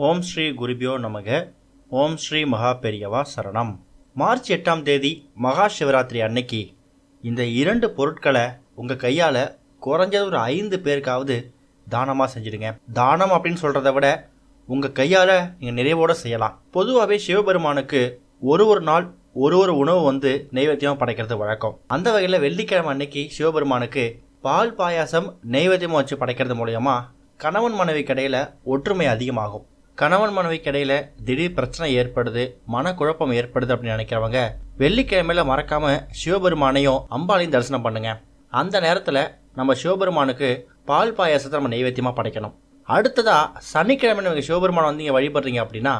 ஓம் ஸ்ரீ குருபியோ நமக. ஓம் ஸ்ரீ மகா பெரியவா சரணம். மார்ச் 8ஆம் தேதி மகா சிவராத்திரி அன்னைக்கு இந்த 2 பொருட்களை உங்கள் கையால் குறைஞ்சது ஒரு 5 பேருக்காவது தானமாக செஞ்சுடுங்க. தானம் அப்படின்னு சொல்கிறத விட உங்கள் கையால் நீங்கள் நிறைவோடு செய்யலாம். பொதுவாகவே சிவபெருமானுக்கு ஒரு நாள் ஒரு உணவு நெய்வேத்தியமாக படைக்கிறது வழக்கம். அந்த வகையில் வெள்ளிக்கிழமை அன்னைக்கு சிவபெருமானுக்கு பால் பாயாசம் நெய்வேத்தியமாக வச்சு படைக்கிறது மூலயமா கணவன் மனைவி கடையில் ஒற்றுமை அதிகமாகும். கணவன் மனைவி கடையில் திடீர் பிரச்சனை ஏற்படுது, மனக்குழப்பம் ஏற்படுது அப்படின்னு நினைக்கிறவங்க வெள்ளிக்கிழமையில மறக்காம சிவபெருமானையும் அம்பாளையும் தரிசனம் பண்ணுங்க. அந்த நேரத்தில் நம்ம சிவபெருமானுக்கு பால் பாயாசத்தை நம்ம நெய்வேத்தியமாக படைக்கணும். அடுத்ததா சனிக்கிழமை நீங்கள் சிவபெருமானை நீங்கள் வழிபடுறீங்க அப்படின்னா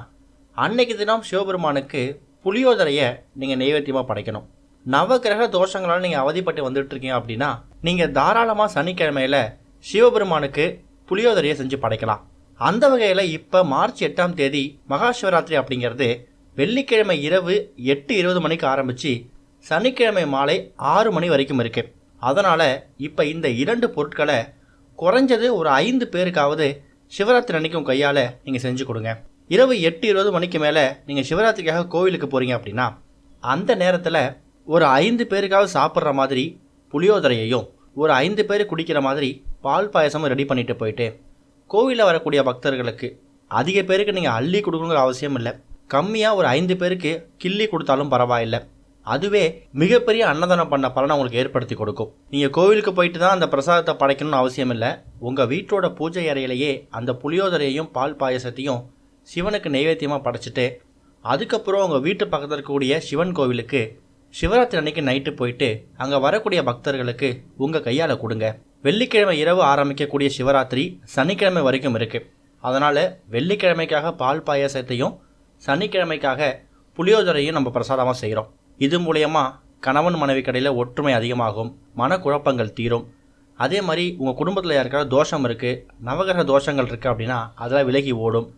அன்னைக்கு தினம் சிவபெருமானுக்கு புளியோதரையை நீங்கள் நெய்வேத்தியமாக படைக்கணும். நவகிரக தோஷங்களால் நீங்கள் அவதிப்பட்டு வந்துட்டு இருக்கீங்க அப்படின்னா நீங்கள் தாராளமாக சனிக்கிழமையில சிவபெருமானுக்கு புளியோதரையை செஞ்சு படைக்கலாம். அந்த வகையில் இப்போ மார்ச் 8ஆம் தேதி மகா சிவராத்திரி அப்படிங்கிறது வெள்ளிக்கிழமை இரவு 8:20 மணிக்கு ஆரம்பித்து சனிக்கிழமை மாலை 6 மணி வரைக்கும் இருக்குது. அதனால் இப்போ இந்த 2 பொருட்களை குறைஞ்சது ஒரு 5 பேருக்காவது சிவராத்திரி அன்னைக்கும் கையால் நீங்கள் செஞ்சு கொடுங்க. இரவு 8:20 மணிக்கு மேலே நீங்கள் சிவராத்திரிக்காக கோவிலுக்கு போகிறீங்க அப்படின்னா அந்த நேரத்தில் ஒரு 5 பேருக்காவது சாப்பிட்ற மாதிரி புளியோதரையையும் ஒரு 5 பேர் குடிக்கிற மாதிரி பால் பாயசமும் ரெடி பண்ணிட்டு போயிட்டு கோவிலில் வரக்கூடிய பக்தர்களுக்கு அதிக பேருக்கு நீங்கள் அள்ளி கொடுக்கணுங்கிற அவசியம் இல்லை. கம்மியாக ஒரு 5 பேருக்கு கிள்ளி கொடுத்தாலும் பரவாயில்லை. அதுவே மிகப்பெரிய அன்னதானம் பண்ண பலனை உங்களுக்கு ஏற்படுத்தி கொடுக்கும். நீங்கள் கோவிலுக்கு போயிட்டு தான் அந்த பிரசாதத்தை படைக்கணும்னு அவசியம் இல்லை. உங்கள் வீட்டோட பூஜை அறையிலேயே அந்த புளியோதரையையும் பால் பாயசத்தையும் சிவனுக்கு நைவேத்தியமாக படைச்சிட்டு அதுக்கப்புறம் உங்கள் வீட்டு பக்கத்தில் இருக்கக்கூடிய சிவன் கோவிலுக்கு சிவராத்திரி அன்னைக்கு நைட்டு போயிட்டு அங்கே வரக்கூடிய பக்தர்களுக்கு உங்கள் கையால் கொடுங்க. வெள்ளிக்கிழமை இரவு ஆரம்பிக்கக்கூடிய சிவராத்திரி சனிக்கிழமை வரைக்கும் இருக்குது. அதனால் வெள்ளிக்கிழமைக்காக பால் பாயாசத்தையும் சனிக்கிழமைக்காக புளியோதரையும் நம்ம பிரசாதமாக செய்கிறோம். இது மூலயமா கணவன் மனைவி கடையில் ஒற்றுமை அதிகமாகும், மனக்குழப்பங்கள் தீரும். அதே மாதிரி உங்கள் குடும்பத்தில் யாருக்காவது தோஷம் இருக்குது, நவகிரக தோஷங்கள் இருக்குது அப்படின்னா அதெல்லாம் விலகி ஓடும்.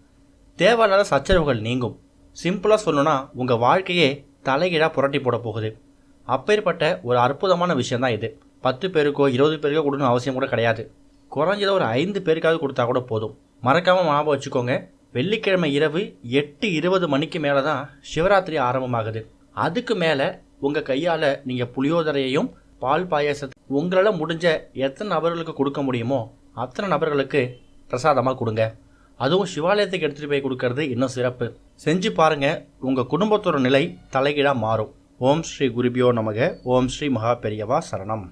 தேவையில்லாத சச்சரவுகள் நீங்கும். சிம்பிளாக சொல்லணும்னா உங்கள் வாழ்க்கையே தலைகீழாக புரட்டி போட போகுது. அப்பேற்பட்ட ஒரு அற்புதமான விஷயந்தான் இது. 10 பேருக்கோ 20 பேருக்கோ கொடுக்கணும் அவசியம் கூட கிடையாது. குறைஞ்சதோ ஒரு 5 பேருக்காவது கொடுத்தா கூட போதும். மறக்காமல் ஞாபகம் வச்சுக்கோங்க, வெள்ளிக்கிழமை இரவு 8:20 மணிக்கு மேலே தான் சிவராத்திரி ஆரம்பமாகுது. அதுக்கு மேலே உங்கள் கையால் நீங்கள் புளியோதரையையும் பால் பாயாசத்தை உங்களால் முடிஞ்ச எத்தனை நபர்களுக்கு கொடுக்க முடியுமோ அத்தனை நபர்களுக்கு பிரசாதமாக கொடுங்க. அதுவும் சிவாலயத்துக்கு எடுத்துகிட்டு போய் கொடுக்கறது இன்னும் சிறப்பு. செஞ்சு பாருங்கள், உங்கள் குடும்பத்தோட நிலை தலைகீழாக மாறும். ஓம் ஸ்ரீ குருபியோ நமக. ஓம் ஸ்ரீ மகா பெரியவா சரணம்.